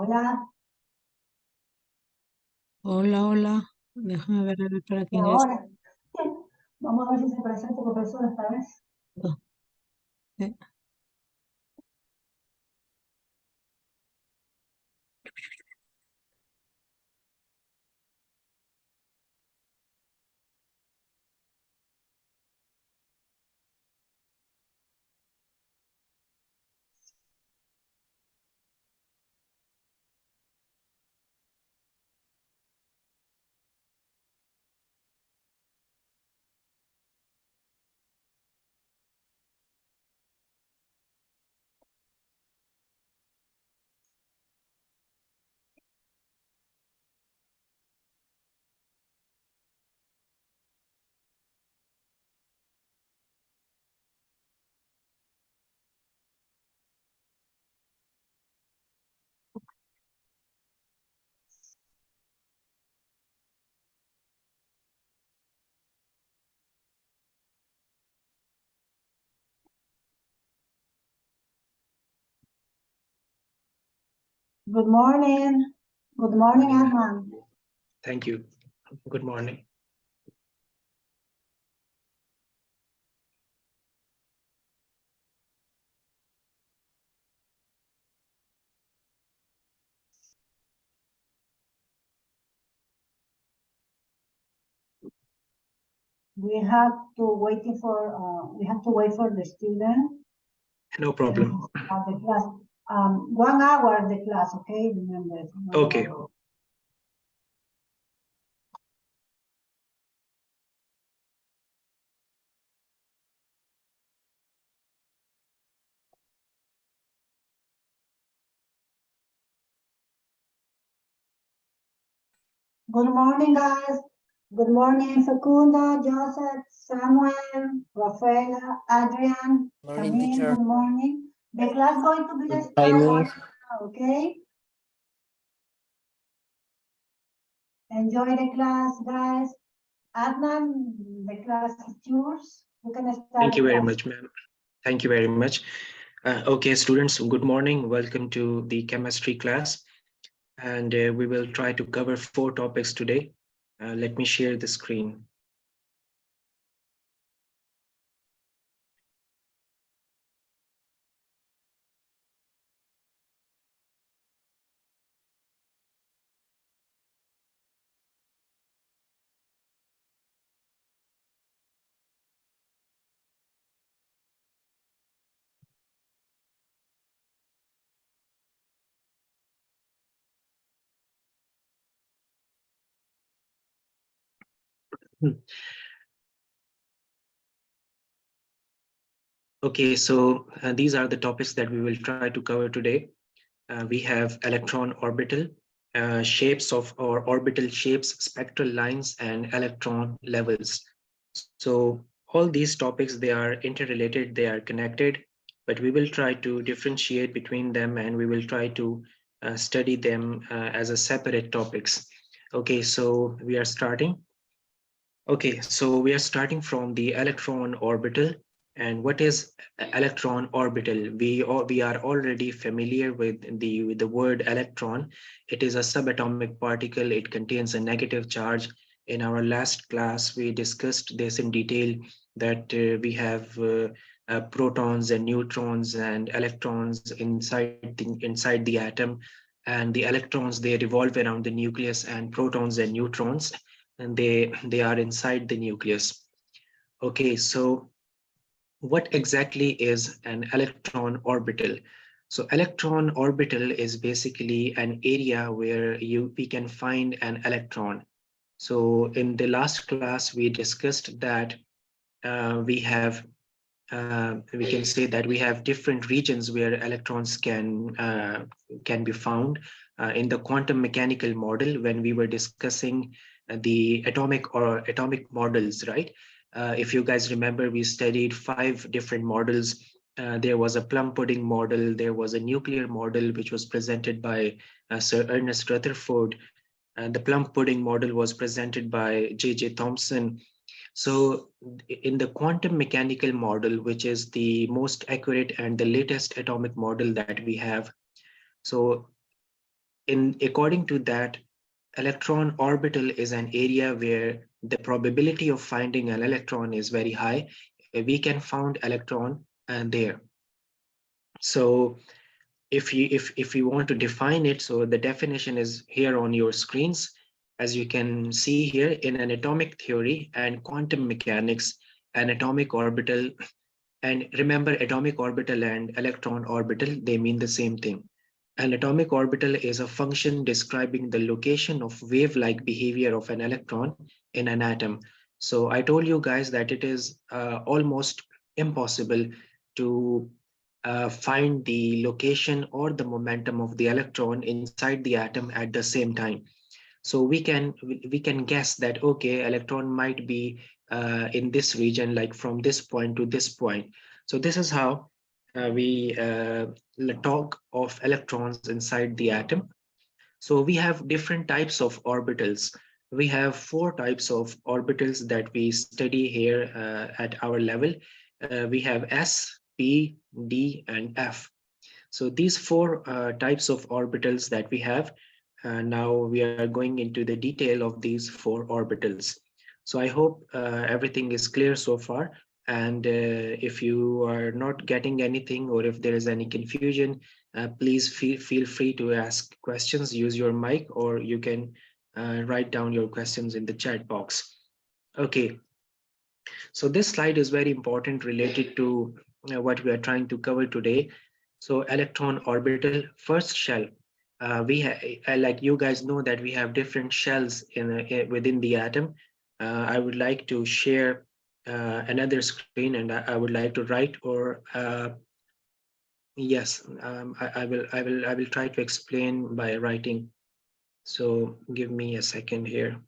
Hola. Hola, hola. Déjame ver para Y quién es. ahora, vamos a ver si se presenta tu profesor esta vez. Oh, eh, Good morning. Good morning, Morning. Arman. Thank you. Good morning. We have to wait for the student. No problem. The class. 1 hour the class, okay? Remember. Okay. Good morning, guys. Good morning, Facundo, Joseph, Samuel, Rafaela, Adrian, Morning, Camille. teacher. Good morning. The class going to be Good started morning. now, okay? Enjoy the class, guys. Adnan, the class is yours. You can start. Thank you the very class. much, ma'am. Thank you very much. Okay, students, good morning. Welcome to the chemistry class. And we will try to cover 4 topics today. Let me share the screen. Okay, so these are the topics that we will try to cover today. We have electron orbital, shapes of or orbital shapes, spectral lines, and electron levels. So all these topics, they are interrelated, they are connected, but we will try to differentiate between them, and we will try to study them as a separate topics. Okay, so we are starting. Okay, so we are starting from the electron orbital. And what is electron orbital? We are already familiar with the word electron. It is a subatomic particle. It contains a negative charge. In our last class, we discussed this in detail, that we have protons and neutrons and electrons inside the atom. And the electrons, they revolve around the nucleus, and protons and neutrons, and they are inside the nucleus. Okay, so what exactly is an electron orbital? So electron orbital is basically an area where we can find an electron. So in the last class, we discussed that we can say that we have different regions where electrons can be found. In the quantum mechanical model, when we were discussing the atomic models, right? If you guys remember, we studied 5 different models. There was a plum pudding model, there was a nuclear model, which was presented by Sir Ernest Rutherford, and the plum pudding model was presented by J.J. Thomson. So in the quantum mechanical model, which is the most accurate and the latest atomic model that we have, so according to that, electron orbital is an area where the probability of finding an electron is very high. We can find electron there. So if you want to define it, so the definition is here on your screens. As you can see here, in an atomic theory and quantum mechanics, an atomic orbital, and remember, atomic orbital and electron orbital, they mean the same thing. An atomic orbital is a function describing the location of wave-like behavior of an electron in an atom. So I told you guys that it is almost impossible to find the location or the momentum of the electron inside the atom at the same time. So we can guess that, okay, electron might be in this region, like from this point to this point. So this is how we talk of electrons inside the atom. So we have different types of orbitals. We have 4 types of orbitals that we study here at our level. We have S, P, D, and F. So these 4 types of orbitals that we have, now we are going into the detail of these 4 orbitals. So I hope everything is clear so far. And if you are not getting anything, or if there is any confusion, please feel free to ask questions, use your mic, or you can write down your questions in the chat box. Okay, so this slide is very important related to what we are trying to cover today. So electron orbital, first shell. We like you guys know that we have different shells within the atom. I would like to share another screen, and I would like to write, or yes, I will try to explain by writing. So give me a second here.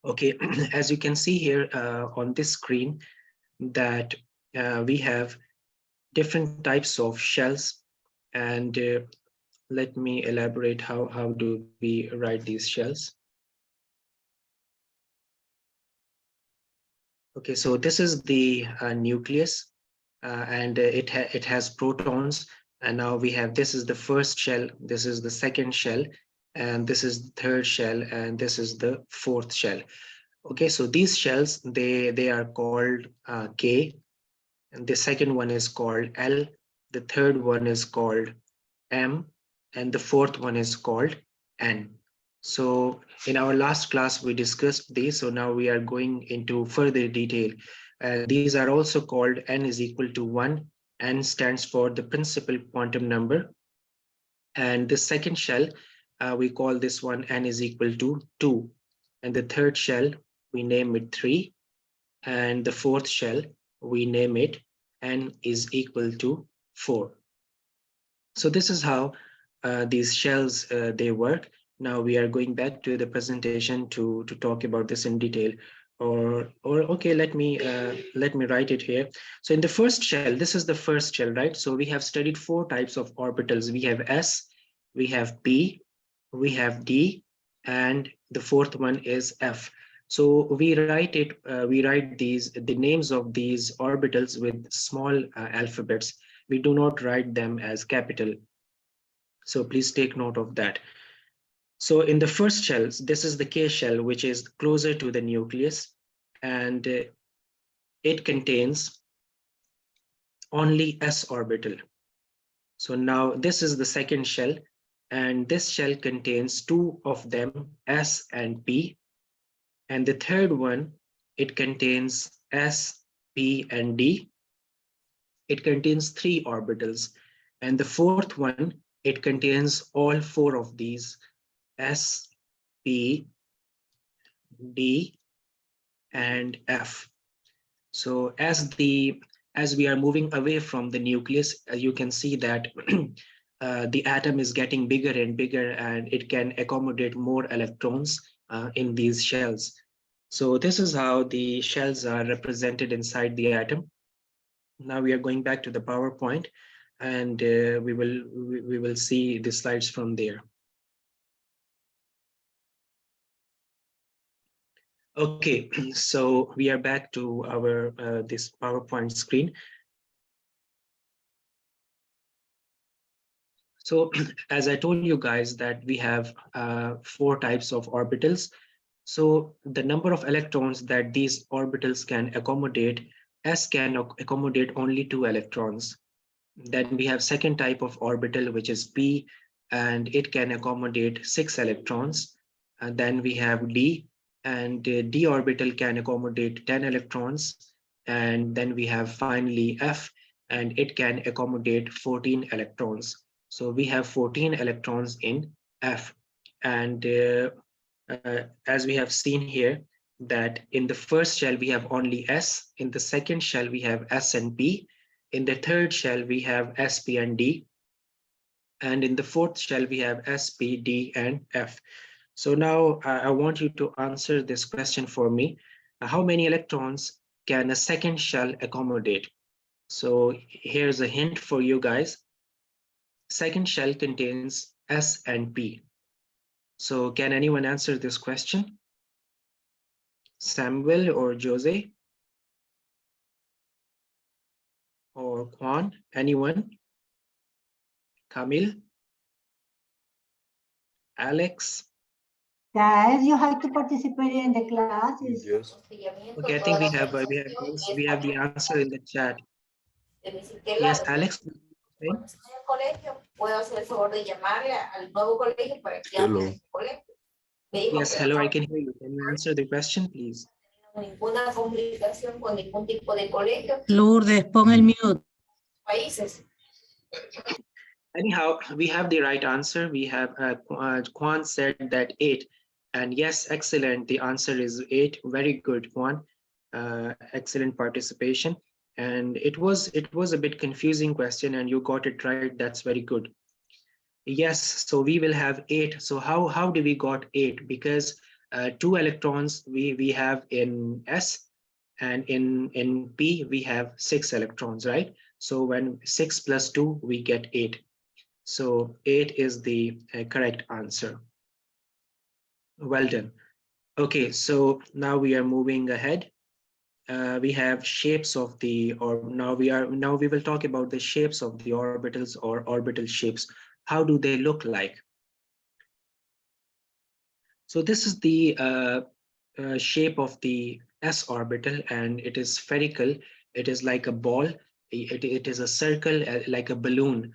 Okay, as you can see here on this screen, that we have different types of shells, and let me elaborate how do we write these shells. Okay, so this is the nucleus, and it has protons, and now we have, this is the first shell, this is the second shell, and this is the third shell, and this is the fourth shell. Okay, so these shells, they are called K, and the second one is called L, the third one is called M, and the fourth one is called N. So in our last class, we discussed these. So now we are going into further detail. These are also called N is equal to 1. N stands for the principal quantum number. And the second shell, we call this one N is equal to 2. And the third shell, we name it 3. And the fourth shell, we name it N is equal to 4. So this is how these shells they work. Now we are going back to the presentation to talk about this in detail. Or okay, let me write it here. So in the first shell, this is the first shell, right? So we have studied 4 types of orbitals. We have S, we have P, we have D, and the fourth one is F. So we write the names of these orbitals with small alphabets. We do not write them as capital. So please take note of that. So in the first shells, this is the K shell, which is closer to the nucleus, and it contains only S orbital. So now this is the second shell, and this shell contains 2 of them, S and P. And the third one, it contains S, P, and D. It contains 3 orbitals. And the fourth one, it contains all 4 of these, S, P, D, and F. So as the as we are moving away from the nucleus, you can see that the atom is getting bigger and bigger, and it can accommodate more electrons in these shells. So this is how the shells are represented inside the atom. Now we are going back to the PowerPoint, and we will see the slides from there. Okay, so we are back to our this PowerPoint screen. So as I told you guys that we have 4 types of orbitals. So the number of electrons that these orbitals can accommodate, S can accommodate only 2 electrons. Then we have second type of orbital, which is P, and it can accommodate 6 electrons. And then we have D, and D orbital can accommodate 10 electrons. And then we have finally F, and it can accommodate 14 electrons. So we have 14 electrons in F. And as we have seen here, that in the first shell we have only S, in the second shell we have S and P, in the third shell we have S, P, and D, and in the fourth shell we have S, P, D, and F. So now I want you to answer this question for me. How many electrons can a second shell accommodate? So here's a hint for you guys. Second shell contains S and P. So can anyone answer this question? Samuel or Jose? Or Juan? Anyone? Camille? Alex? Guys, you have to participate in the classes. Yes. Okay, I think we have the answer in the chat. Yes, Alex. Hello. Yes, hello, I can hear you. Can you answer the question, please? Lourdes, pon el mute. Anyhow, we have the right answer. We have Juan said that 8, and yes, excellent. The answer is 8. Very good, Juan. Excellent participation. And it was a bit confusing question, and you got it right. That's very good. Yes, so we will have 8. So how do we got 8? Because 2 electrons we have in S, and in P we have 6 electrons, right? So when 6 plus 2, we get 8. So 8 is the correct answer. Well done. Okay, so now we are moving ahead. We have shapes of the, or now we will talk about the shapes of the orbitals or orbital shapes. How do they look like? So this is the shape of the S orbital, and it is spherical. It is like a ball. It is a circle, like a balloon.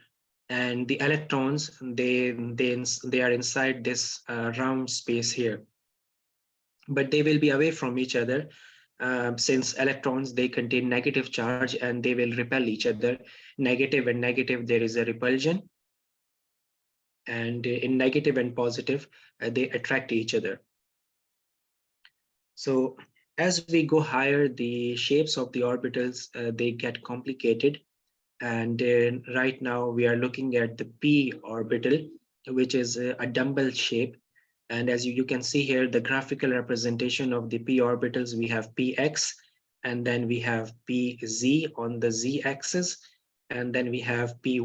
And the electrons, they are inside this round space here, but they will be away from each other, since electrons, they contain negative charge and they will repel each other. Negative and negative, there is a repulsion, and in negative and positive, they attract each other. So as we go higher, the shapes of the orbitals, they get complicated. And right now we are looking at the P orbital, which is a dumbbell shape. And as you can see here, the graphical representation of the P orbitals, we have Px, and then we have Pz on the z-axis, and then we have Py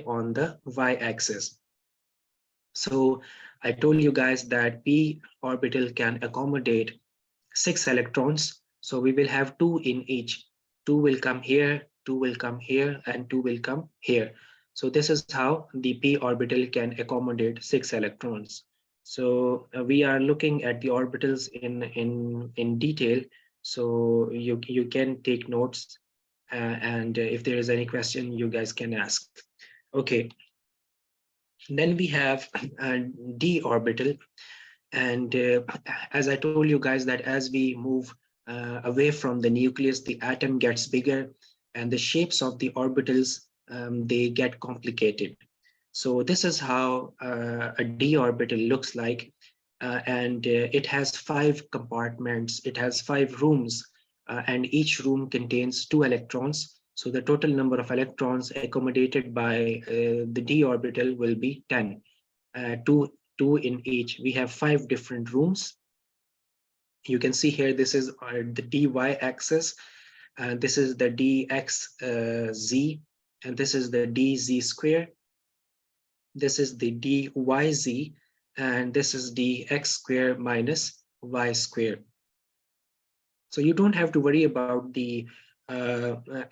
on the y-axis. So I told you guys that P orbital can accommodate 6 electrons. So we will have 2 in each. 2 will come here, 2 will come here, and 2 will come here. So this is how the P orbital can accommodate 6 electrons. So we are looking at the orbitals in detail. So you can take notes, and if there is any question, you guys can ask. Okay. Then we have D orbital. And as I told you guys that as we move away from the nucleus, the atom gets bigger, and the shapes of the orbitals, they get complicated. So this is how a D orbital looks like. And it has 5 compartments. It has 5 rooms, and each room contains 2 electrons. So the total number of electrons accommodated by the d orbital will be 10, two in each. We have 5 different rooms. You can see here, this is the dy axis, and this is the dx and this is the dz square. This is the dyz, and this is dx square minus y square. So you don't have to worry about the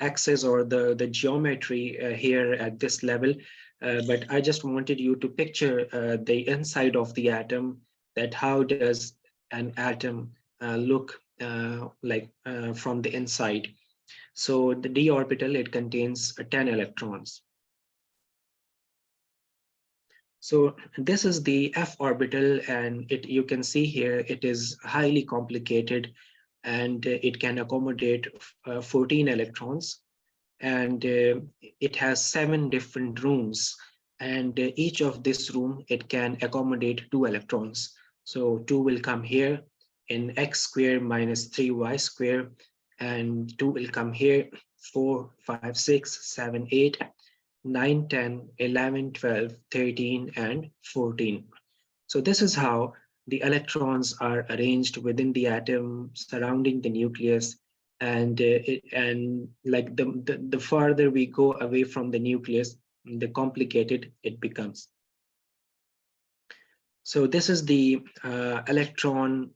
axis or the geometry here at this level, but I just wanted you to picture the inside of the atom, that how does an atom look like from the inside. So the d orbital, it contains 10 electrons. So this is the f orbital, and you can see here it is highly complicated, and it can accommodate 14 electrons, and it has 7 different rooms, and each of this room, it can accommodate 2 electrons. So 2 will come here in x square minus 3y square, and 2 will come here, 4, 5, 6, 7, 8, 9, 10, 11, 12, 13, and 14. So this is how the electrons are arranged within the atom surrounding the nucleus, and like the farther we go away from the nucleus, the complicated it becomes. So this is the electron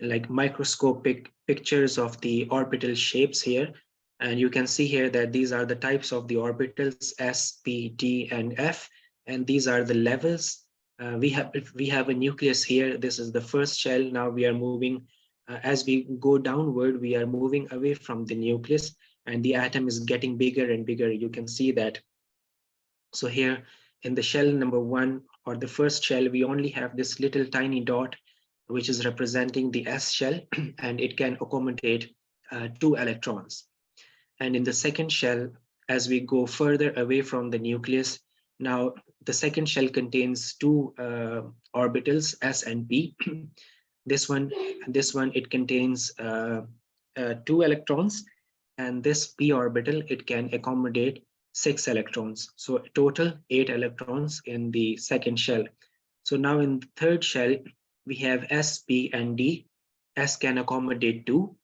like microscopic pictures of the orbital shapes here. And you can see here that these are the types of the orbitals, S, P, D, and F, and these are the levels. We have a nucleus here. This is the first shell. Now we are moving, as we go downward, we are moving away from the nucleus, and the atom is getting bigger and bigger. You can see that. So here in the shell number 1, or the first shell, we only have this little tiny dot, which is representing the S shell, and it can accommodate 2 electrons. And in the second shell, as we go further away from the nucleus, now the second shell contains 2 orbitals, S and P. This one, it contains 2 electrons, and this p orbital, it can accommodate 6 electrons. So total 8 electrons in the second shell. So now in the third shell, we have S, P, and D. S can accommodate 2,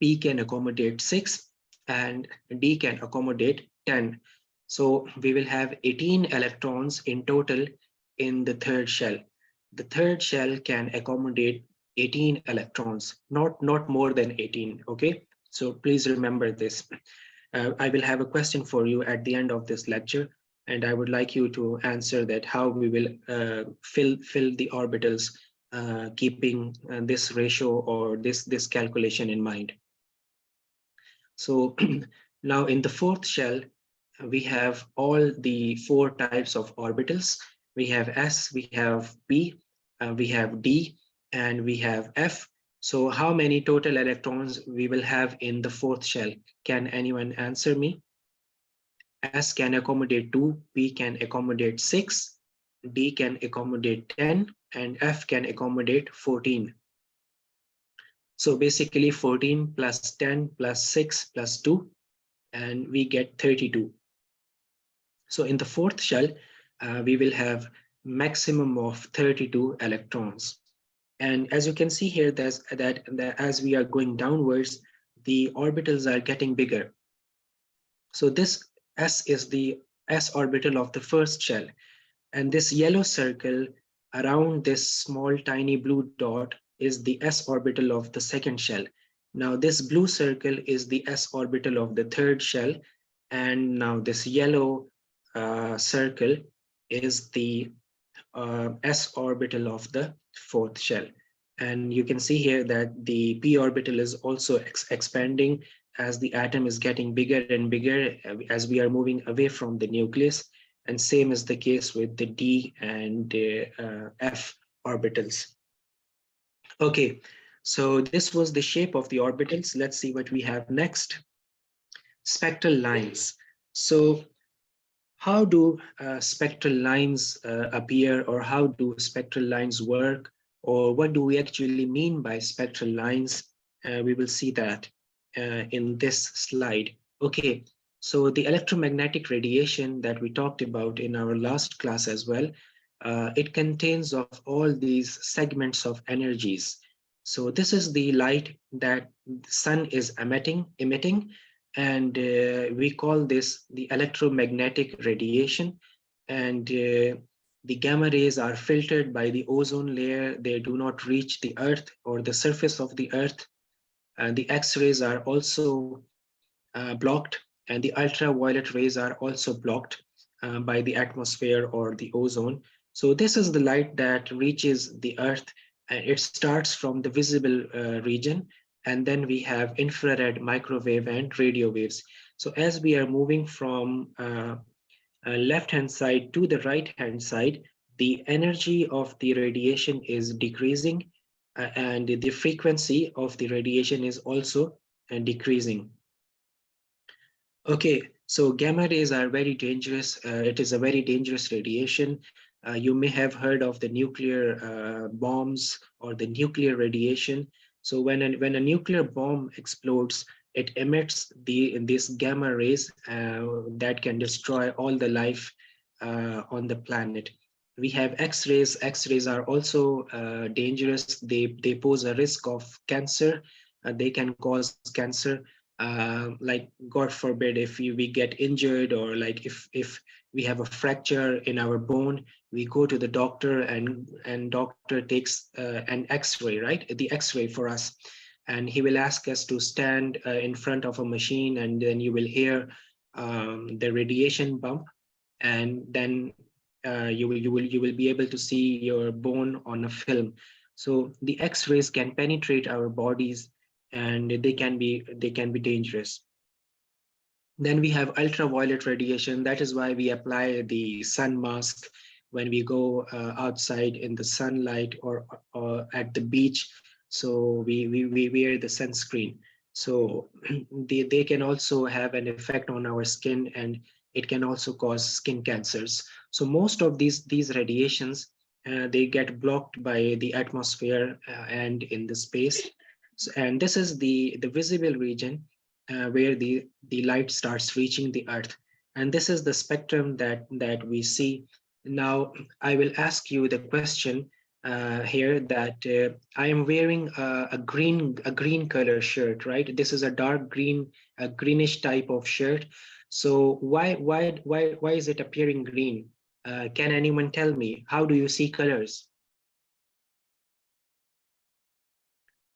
P can accommodate 6, and D can accommodate 10. So we will have 18 electrons in total in the third shell. The third shell can accommodate 18 electrons, not more than 18, okay? So please remember this. I will have a question for you at the end of this lecture, and I would like you to answer that, how we will fill the orbitals, keeping this ratio or this calculation in mind. So now in the fourth shell, we have all the 4 types of orbitals. We have S, we have P, we have D, and we have F. So how many total electrons we will have in the fourth shell? Can anyone answer me? S can accommodate 2, P can accommodate 6, D can accommodate 10, and F can accommodate 14. So basically 14 plus 10 plus 6 plus 2, and we get 32. So in the fourth shell, we will have maximum of 32 electrons. And as you can see here, that as we are going downwards, the orbitals are getting bigger. So this S is the S orbital of the first shell. And this yellow circle around this small tiny blue dot is the S orbital of the second shell. Now this blue circle is the S orbital of the third shell. And now this yellow circle is the S orbital of the fourth shell. And you can see here that the p orbital is also expanding as the atom is getting bigger and bigger as we are moving away from the nucleus. And same is the case with the D and F orbitals. Okay, so this was the shape of the orbitals. Let's see what we have next. Spectral lines. So how do spectral lines appear, or how do spectral lines work, or what do we actually mean by spectral lines? We will see that. in this slide. Okay, so the electromagnetic radiation that we talked about in our last class as well, it contains of all these segments of energies. So this is the light that the sun is emitting, and we call this the electromagnetic radiation. And the gamma rays are filtered by the ozone layer. They do not reach the earth or the surface of the earth. And the X-rays are also blocked, and the ultraviolet rays are also blocked by the atmosphere or the ozone. So this is the light that reaches the earth, and it starts from the visible region, and then we have infrared, microwave, and radio waves. So as we are moving from left-hand side to the right-hand side, the energy of the radiation is decreasing, and the frequency of the radiation is also decreasing. Okay, so gamma rays are very dangerous. It is a very dangerous radiation. You may have heard of the nuclear bombs or the nuclear radiation. So when a nuclear bomb explodes, it emits these gamma rays that can destroy all the life on the planet. We have X-rays. X-rays are also dangerous. They pose a risk of cancer. They can cause cancer. Like God forbid, if we get injured, or like if we have a fracture in our bone, we go to the doctor, and doctor takes an X-ray, right? The X-ray for us, and he will ask us to stand in front of a machine, and then you will hear the radiation bump, and then you will be able to see your bone on a film. So the X-rays can penetrate our bodies, and they can be dangerous. Then we have ultraviolet radiation. That is why we apply the sun mask when we go outside in the sunlight, or at the beach. So we wear the sunscreen. So they can also have an effect on our skin, and it can also cause skin cancers. So most of these radiations, they get blocked by the atmosphere and in the space. So, and this is the visible region where the light starts reaching the earth. And this is the spectrum that we see. Now, I will ask you the question here that I am wearing a green color shirt, right? This is a dark green, a greenish type of shirt. So why is it appearing green? Can anyone tell me? How do you see colors?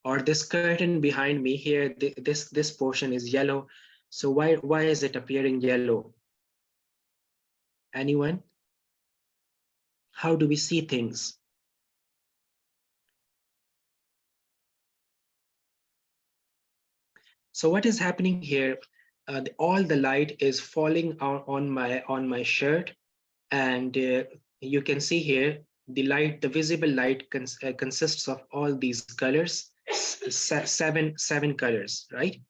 Or this curtain behind me here, this portion is yellow. So why is it appearing yellow? Anyone? How do we see things? So what is happening here? All the light is falling on my shirt, and you can see here the visible light consists of all these colors, seven colors, right?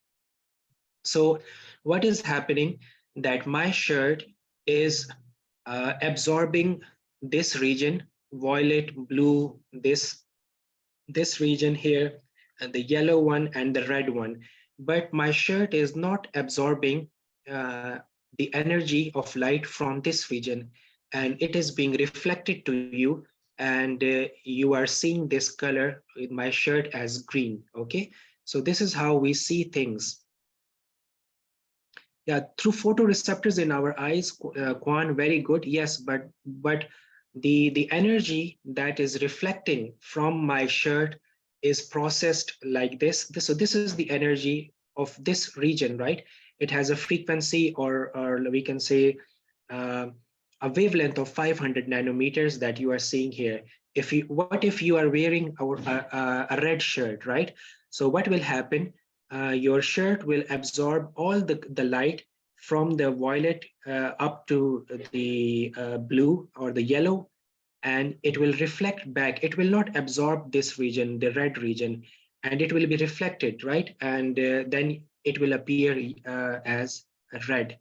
So what is happening, that my shirt is absorbing this region, violet, blue, this region here, and the yellow one and the red one. But my shirt is not absorbing the energy of light from this region, and it is being reflected to you, and you are seeing this color in my shirt as green. Okay, so this is how we see things. Yeah, through photoreceptors in our eyes, Kwan, very good. Yes, but the energy that is reflecting from my shirt is processed like this. So this is the energy of this region, right? It has a frequency, or we can say a wavelength of 500 nanometers that you are seeing here. What if you are wearing a red shirt, right? So what will happen? Your shirt will absorb all the light from the violet up to the blue or the yellow, and it will reflect back. It will not absorb this region, the red region, and it will be reflected, right? And then it will appear as red.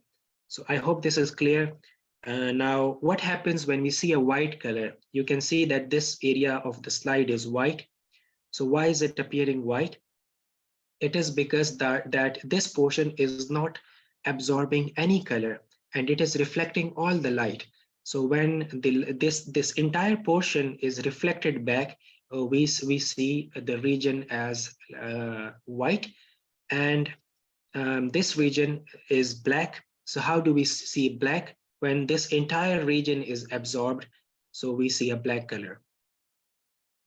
So I hope this is clear. Now, what happens when we see a white color? You can see that this area of the slide is white. So why is it appearing white? It is because that this portion is not absorbing any color and it is reflecting all the light. So when this entire portion is reflected back, we see the region as white, and this region is black. So how do we see black? When this entire region is absorbed, so we see a black color.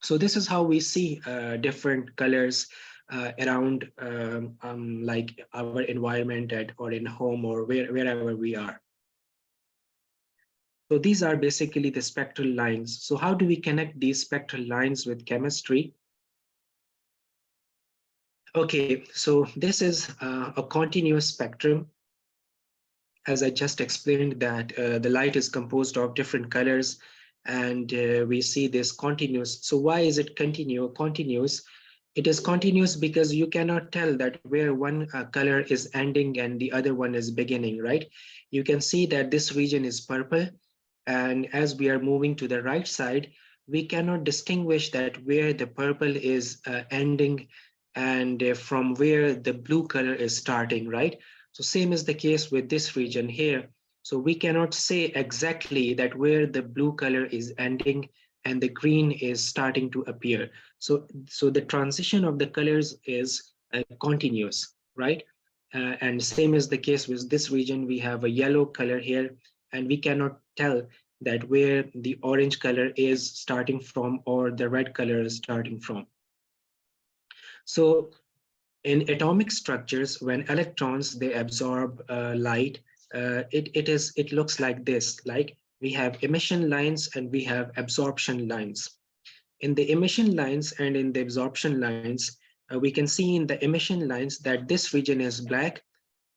So this is how we see different colors around like our environment or in home or wherever we are. So these are basically the spectral lines. So how do we connect these spectral lines with chemistry? Okay, so this is a continuous spectrum. As I just explained, that the light is composed of different colors, and we see this continuous. So why is it continuous? It is continuous because you cannot tell that where one color is ending and the other one is beginning, right? You can see that this region is purple, and as we are moving to the right side, we cannot distinguish that where the purple is ending and from where the blue color is starting, right? So same is the case with this region here. So we cannot say exactly that where the blue color is ending and the green is starting to appear. So the transition of the colors is continuous, right? And same is the case with this region. We have a yellow color here, and we cannot tell that where the orange color is starting from or the red color is starting from. So in atomic structures, when electrons, they absorb light, it looks like this. Like we have emission lines and we have absorption lines. In the emission lines and in the absorption lines, we can see in the emission lines that this region is black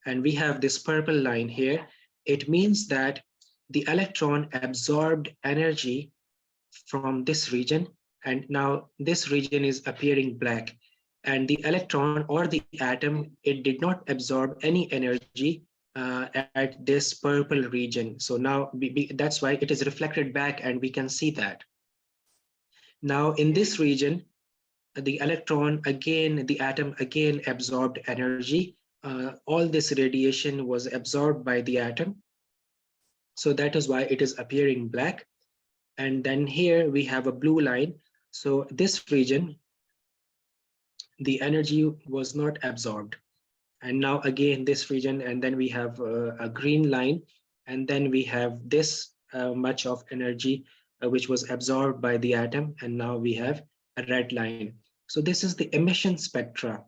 and we have this purple line here. It means that the electron absorbed energy from this region, and now this region is appearing black. And the electron or the atom, it did not absorb any energy at this purple region. So now that's why it is reflected back and we can see that. Now in this region, the electron again, the atom again absorbed energy. All this radiation was absorbed by the atom. So that is why it is appearing black. And then here we have a blue line. So this region, the energy was not absorbed. And now again this region, and then we have a green line, and then we have this much of energy which was absorbed by the atom, and now we have a red line. So this is the emission spectra,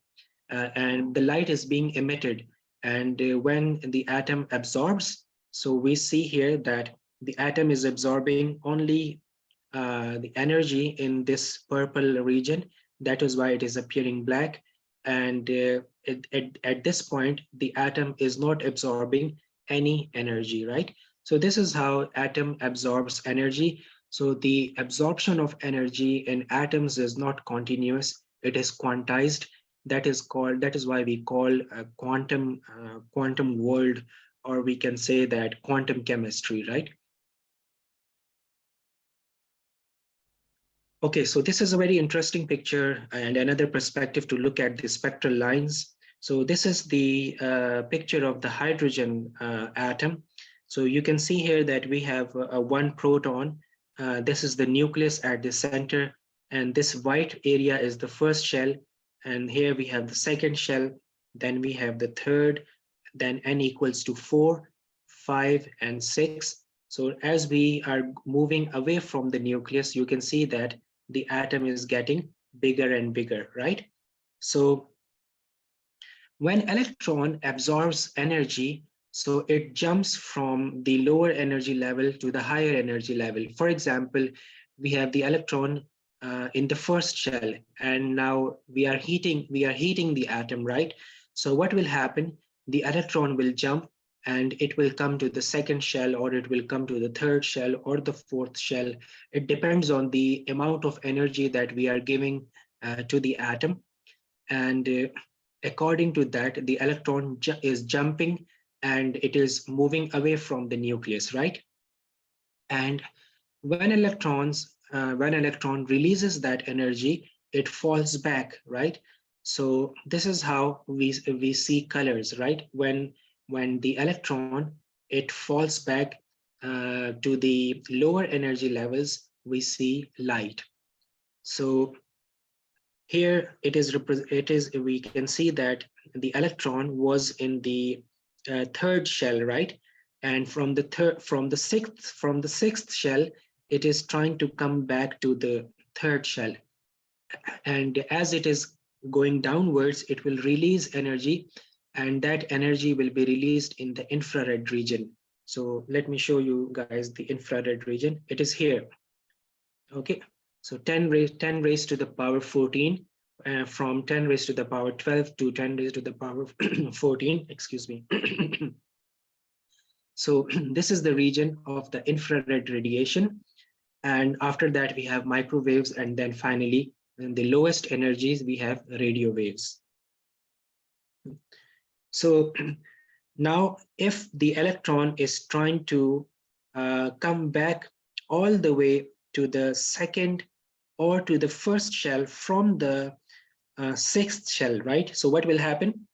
and the light is being emitted, and when the atom absorbs, so we see here that the atom is absorbing only the energy in this purple region. That is why it is appearing black. And at this point, the atom is not absorbing any energy, right? So this is how atom absorbs energy. So the absorption of energy in atoms is not continuous, it is quantized. That is why we call a quantum world, or we can say that quantum chemistry, right? Okay, so this is a very interesting picture and another perspective to look at the spectral lines. So this is the picture of the hydrogen atom. So you can see here that we have one proton. This is the nucleus at the center, and this white area is the first shell. And here we have the second shell, then we have the third, then n equals to 4, 5, and 6. So as we are moving away from the nucleus, you can see that the atom is getting bigger and bigger, right? So when electron absorbs energy, so it jumps from the lower energy level to the higher energy level. For example, we have the electron in the first shell, and now we are heating the atom, right? So what will happen? The electron will jump and it will come to the second shell, or it will come to the third shell or the fourth shell. It depends on the amount of energy that we are giving to the atom. And according to that, the electron is jumping and it is moving away from the nucleus, right? And when electron releases that energy, it falls back, right? So this is how we see colors, right? When the electron, it falls back to the lower energy levels, we see light. So here we can see that the electron was in the third shell, right? And from the sixth shell, it is trying to come back to the third shell. And as it is going downwards, it will release energy, and that energy will be released in the infrared region. So let me show you guys the infrared region. It is here. Okay, so 10 raised to the power 14, from 10 raised to the power 12 to 10 raised to the power 14, excuse me. So this is the region of the infrared radiation. And after that, we have microwaves, and then finally, in the lowest energies, we have radio waves. So now, if the electron is trying to come back all the way to the second or to the first shell from the sixth shell, right? So what will happen?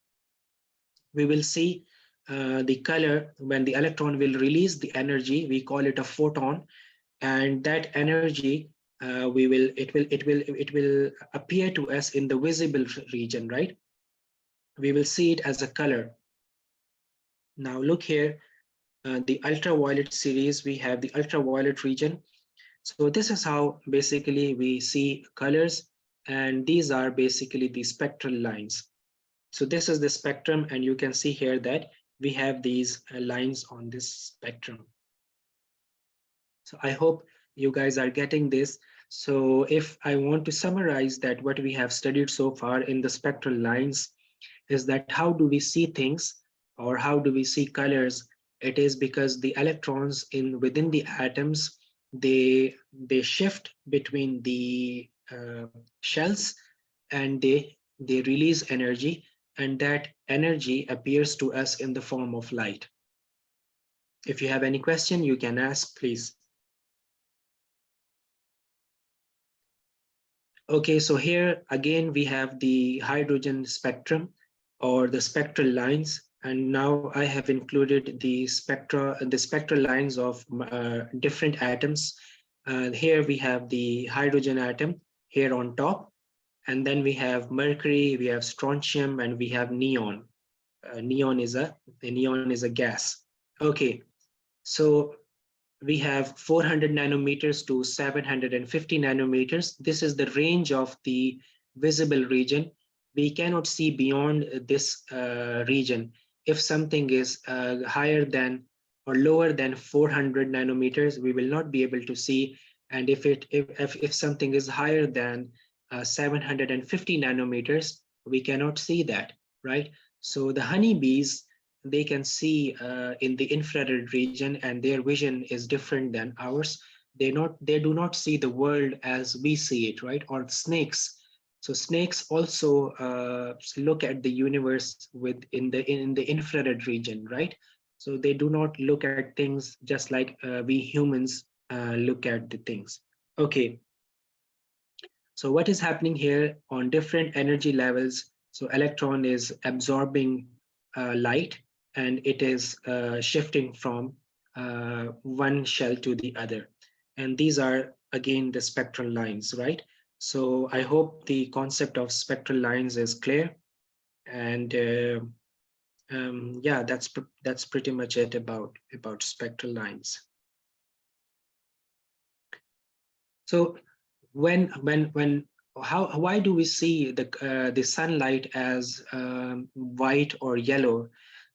We will see the color when the electron will release the energy. We call it a photon, and that energy it will appear to us in the visible region, right? We will see it as a color. Now look here, the ultraviolet series, we have the ultraviolet region. So this is how basically we see colors, and these are basically the spectral lines. So this is the spectrum, and you can see here that we have these lines on this spectrum. So I hope you guys are getting this. So if I want to summarize that what we have studied so far in the spectral lines is that how do we see things, or how do we see colors? It is because the electrons within the atoms, they shift between the shells, and they release energy, and that energy appears to us in the form of light. If you have any question, you can ask, please. Okay, so here again we have the hydrogen spectrum, or the spectral lines, and now I have included the spectral lines of different atoms. Here we have the hydrogen atom here on top, and then we have mercury, we have strontium, and we have neon. Neon is a gas. Okay, so we have 400 nanometers to 750 nanometers. This is the range of the visible region. We cannot see beyond this region. If something is higher than or lower than 400 nanometers, we will not be able to see. And if something is higher than 750 nanometers, we cannot see that, right? So the honeybees, they can see in the infrared region, and their vision is different than ours. They do not see the world as we see it, right? Or snakes. So snakes also look at the universe in the infrared region, right? So they do not look at things just like we humans look at the things. Okay. So what is happening here on different energy levels? So electron is absorbing light, and it is shifting from one shell to the other. And these are, again, the spectral lines, right? So I hope the concept of spectral lines is clear. And yeah, that's pretty much it about spectral lines. So why do we see the sunlight as white or yellow?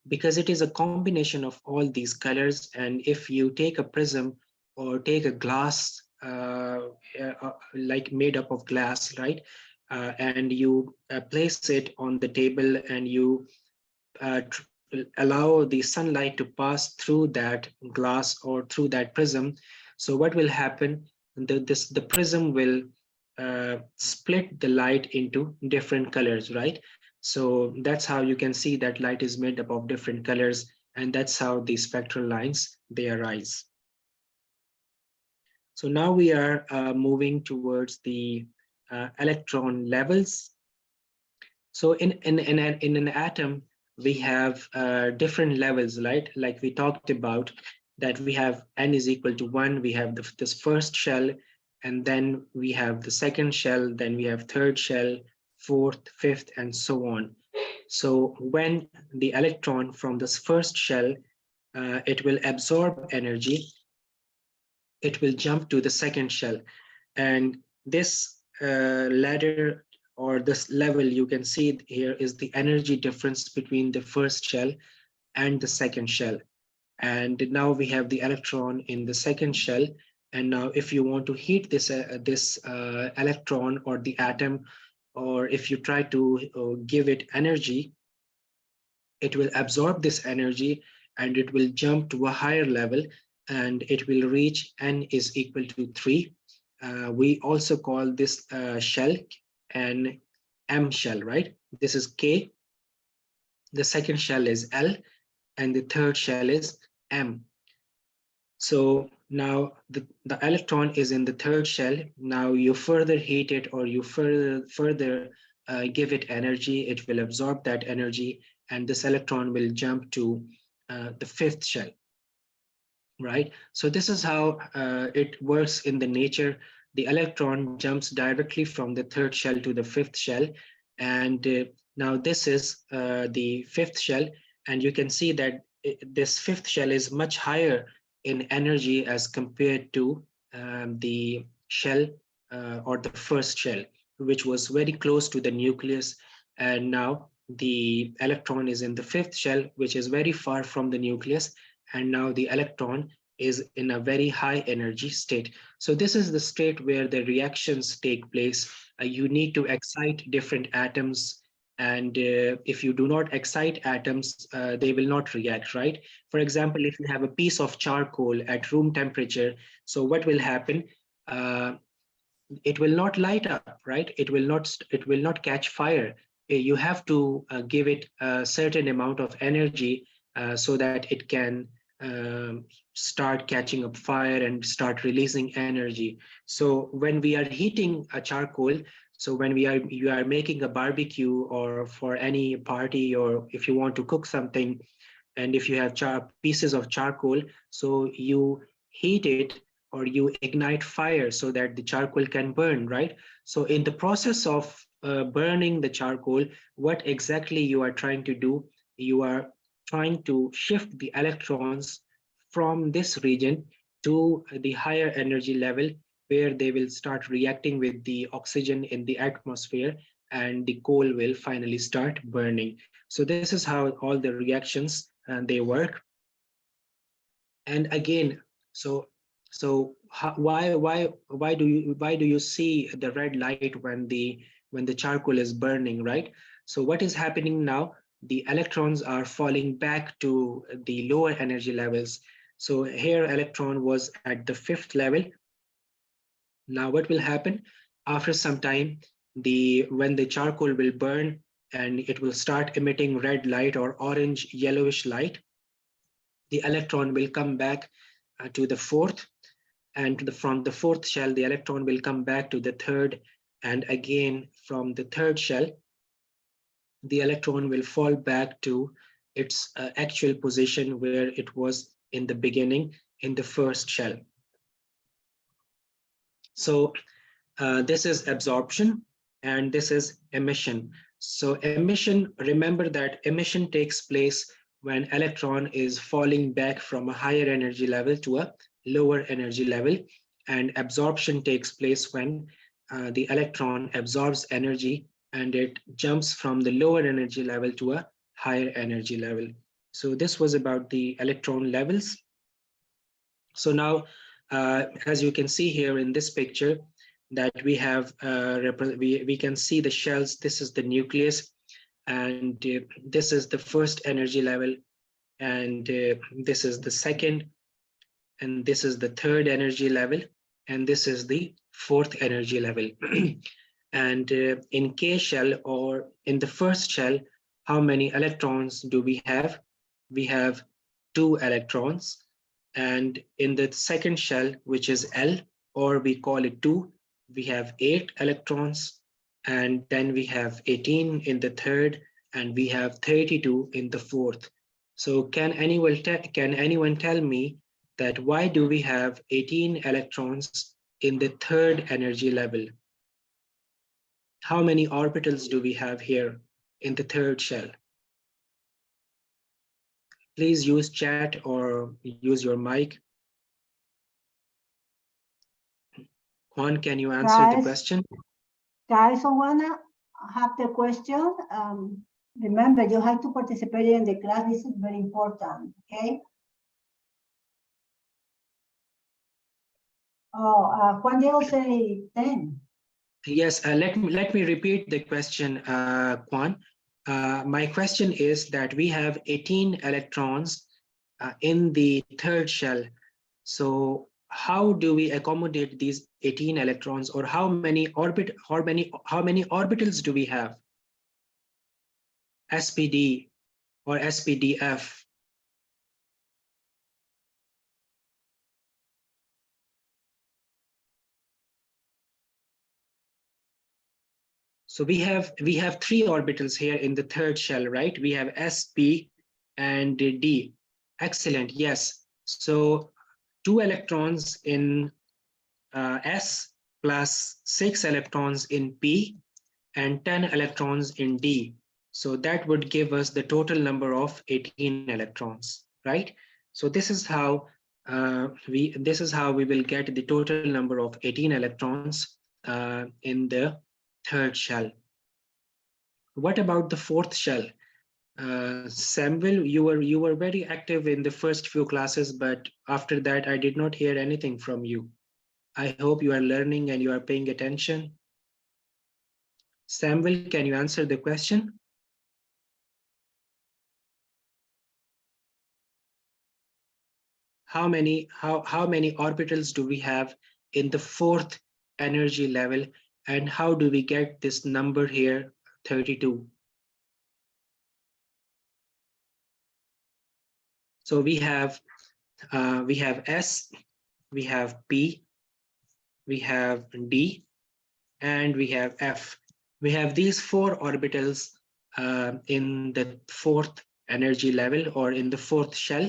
Because it is a combination of all these colors. And if you take a prism or take a glass like made up of glass, right, and you place it on the table, and you allow the sunlight to pass through that glass or through that prism, so what will happen? The prism will split the light into different colors, right? So that's how you can see that light is made up of different colors, and that's how the spectral lines, they arise. So now we are moving towards the electron levels. So in an atom, we have different levels, right? Like we talked about, that we have n is equal to 1, we have this first shell, and then we have the second shell, then we have third shell, fourth, fifth, and so on. So when the electron from this first shell, it will absorb energy, it will jump to the second shell. And this ladder or this level you can see here is the energy difference between the first shell and the second shell. And now we have the electron in the second shell. And now if you want to heat this electron or the atom, or if you try to give it energy, it will absorb this energy and it will jump to a higher level, and it will reach n is equal to 3. We also call this shell an M shell, right? This is K, the second shell is L, and the third shell is M. So now the electron is in the third shell. Now you further heat it, or you further give it energy, it will absorb that energy, and this electron will jump to the fifth shell, right? So this is how it works in the nature. The electron jumps directly from the third shell to the fifth shell. And now this is the fifth shell. And you can see that this fifth shell is much higher in energy as compared to the shell or the first shell, which was very close to the nucleus. And now the electron is in the fifth shell, which is very far from the nucleus. And now the electron is in a very high energy state. So this is the state where the reactions take place. You need to excite different atoms. And if you do not excite atoms, they will not react, right? For example, if you have a piece of charcoal at room temperature, so what will happen? It will not light up, right? It will not catch fire. You have to give it a certain amount of energy so that it can start catching up fire and start releasing energy. So when we are heating a charcoal, so when you are making a barbecue or for any party, or if you want to cook something, and if you have pieces of charcoal, so you heat it or you ignite fire so that the charcoal can burn, right? So in the process of burning the charcoal, what exactly you are trying to do, you are trying to shift the electrons from this region to the higher energy level, where they will start reacting with the oxygen in the atmosphere, and the coal will finally start burning. So this is how all the reactions they work. And again, why do you see the red light when the charcoal is burning, right? So what is happening now? The electrons are falling back to the lower energy levels. So here electron was at the fifth level. Now what will happen? After some time, when the charcoal will burn and it will start emitting red light or orange yellowish light, the electron will come back to the fourth, and from the fourth shell, the electron will come back to the third, and again from the third shell, the electron will fall back to its actual position where it was in the beginning, in the first shell. So this is absorption and this is emission. So emission, remember that emission takes place when electron is falling back from a higher energy level to a lower energy level, and absorption takes place when the electron absorbs energy and it jumps from the lower energy level to a higher energy level. So this was about the electron levels. So now, as you can see here in this picture, that we have, we can see the shells. This is the nucleus, and this is the first energy level, and this is the second, and this is the third energy level, and this is the fourth energy level. And in K shell, or in the first shell, how many electrons do we have? We have 2 electrons. And in the second shell, which is L, or we call it 2, we have 8 electrons. and then we have 18 in the third, and we have 32 in the fourth. So can anyone tell me that why do we have 18 electrons in the third energy level? How many orbitals do we have here in the third shell? Please use chat or use your mic. Juan, can you answer the question? Guys, who wanna have the question? Remember, you have to participate in the class. This is very important, okay? Oh, Juan Diego say 10. Yes, let me repeat the question, Juan. My question is that we have 18 electrons in the third shell. So how do we accommodate these 18 electrons, or how many orbitals do we have? SPD or SPDF? So we have 3 orbitals here in the third shell, right? We have S, P, and D. Excellent. Yes. So 2 electrons in S plus 6 electrons in P and 10 electrons in D. So that would give us the total number of 18 electrons, right? So this is how we will get the total number of 18 electrons in the third shell. What about the fourth shell? Samuel, you were very active in the first few classes, but after that I did not hear anything from you. I hope you are learning and you are paying attention. Samuel, can you answer the question? How many orbitals do we have in the fourth energy level, and how do we get this number here, 32? So we have S, we have P, we have D, and we have F. We have these 4 orbitals in the fourth energy level, or in the fourth shell,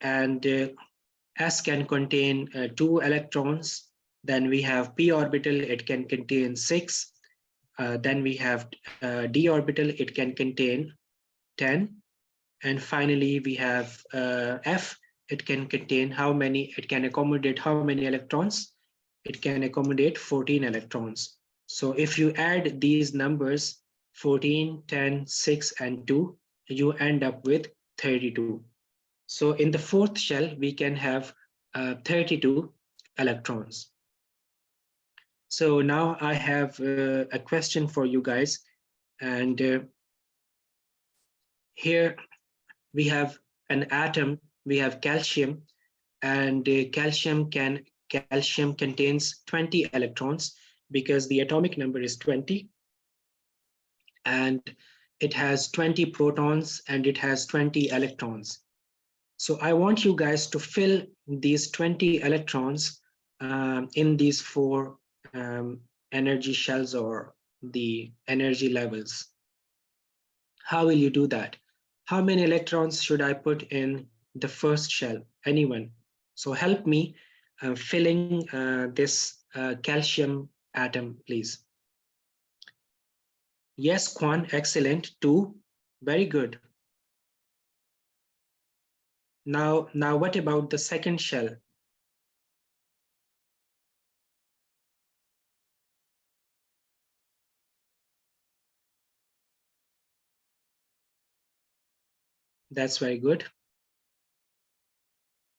and S can contain 2 electrons. Then we have P orbital, it can contain 6. Then we have D orbital, it can contain 10. And finally, we have F, it can contain how many, it can accommodate how many electrons? It can accommodate 14 electrons. So if you add these numbers, 14, 10, 6, and 2, you end up with 32. So in the fourth shell, we can have 32 electrons. So now I have a question for you guys. And here we have an atom, we have calcium, and calcium contains 20 electrons because the atomic number is 20. And it has 20 protons and it has 20 electrons. So I want you guys to fill these 20 electrons in these 4 energy shells, or the energy levels. How will you do that? How many electrons should I put in the first shell? Anyone? So help me filling this calcium atom, please. Yes, Kwan, excellent. 2, very good. Now what about the second shell? That's very good.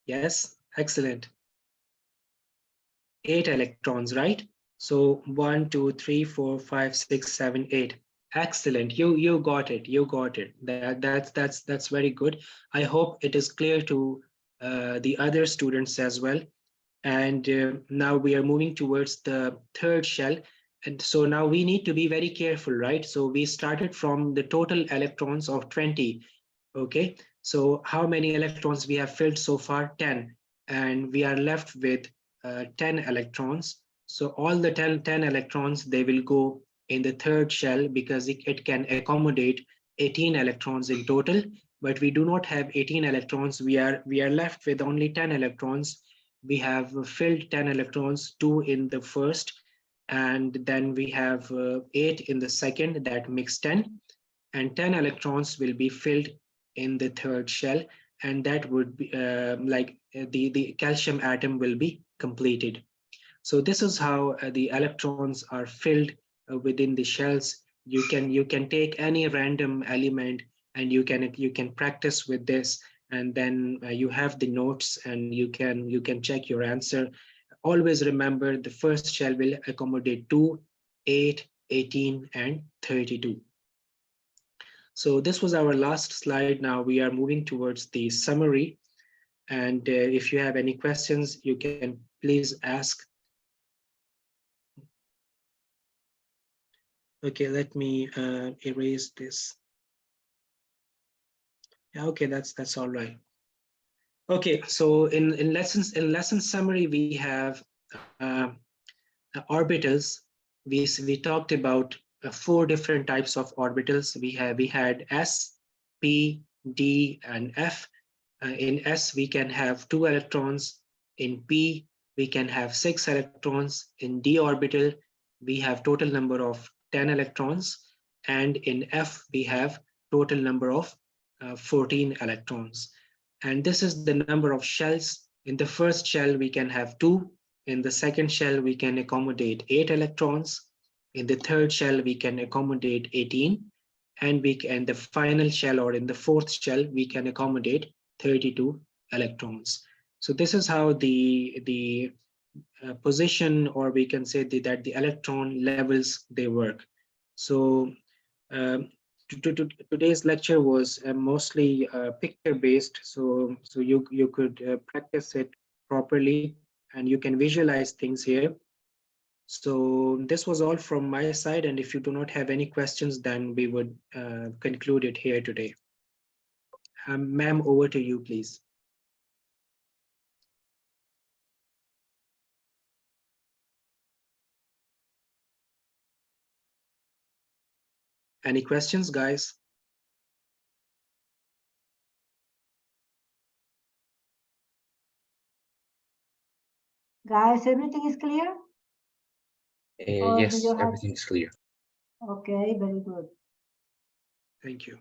Yes, excellent. 8 electrons, right? So 1, 2, 3, 4, 5, 6, 7, 8. Excellent. You got it. You got it. That's very good. I hope it is clear to the other students as well. And now we are moving towards the third shell. And so now we need to be very careful, right? So we started from the total electrons of 20. Okay. So how many electrons we have filled so far? 10. And we are left with 10 electrons. So all the 10 electrons, they will go in the third shell because it can accommodate 18 electrons in total, but we do not have 18 electrons. We are left with only 10 electrons. We have filled 10 electrons, 2 in the first, and then we have 8 in the second, that makes 10, and 10 electrons will be filled in the third shell, and that would be the calcium atom will be completed. So this is how the electrons are filled within the shells. You can take any random element and you can practice with this, and then you have the notes and you can check your answer. Always remember the first shell will accommodate 2, 8, 18, and 32. So this was our last slide. Now we are moving towards the summary. And if you have any questions, you can please ask. Okay, let me erase this. Yeah, okay, that's all right. Okay, so in lesson summary, we have orbitals. We talked about 4 different types of orbitals. We had S, P, D, and F. In S, we can have 2 electrons. In P, we can have 6 electrons. In D orbital, we have total number of 10 electrons. And in F, we have total number of 14 electrons. And this is the number of shells. In the first shell, we can have 2. In the second shell, we can accommodate 8 electrons. In the third shell, we can accommodate 18. And the final shell, or in the fourth shell, we can accommodate 32 electrons. So this is how the position, or we can say that the electron levels, they work. So today's lecture was mostly picture based, so you could practice it properly and you can visualize things here. So this was all from my side, and if you do not have any questions, then we would conclude it here today. Ma'am, over to you, please. Any questions, guys? Guys, everything is clear? Yes, everything is clear. Okay, very good. Thank you.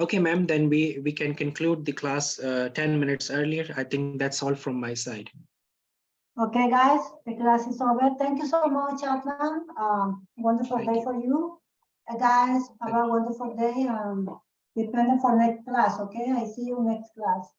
Okay, ma'am, then we can conclude the class 10 minutes earlier. I think that's all from my side. Okay, guys, the class is over. Thank you so much, Adnan. Wonderful Thank day you. for you. Guys, have a wonderful day. Depending for next class, okay? I see you next class.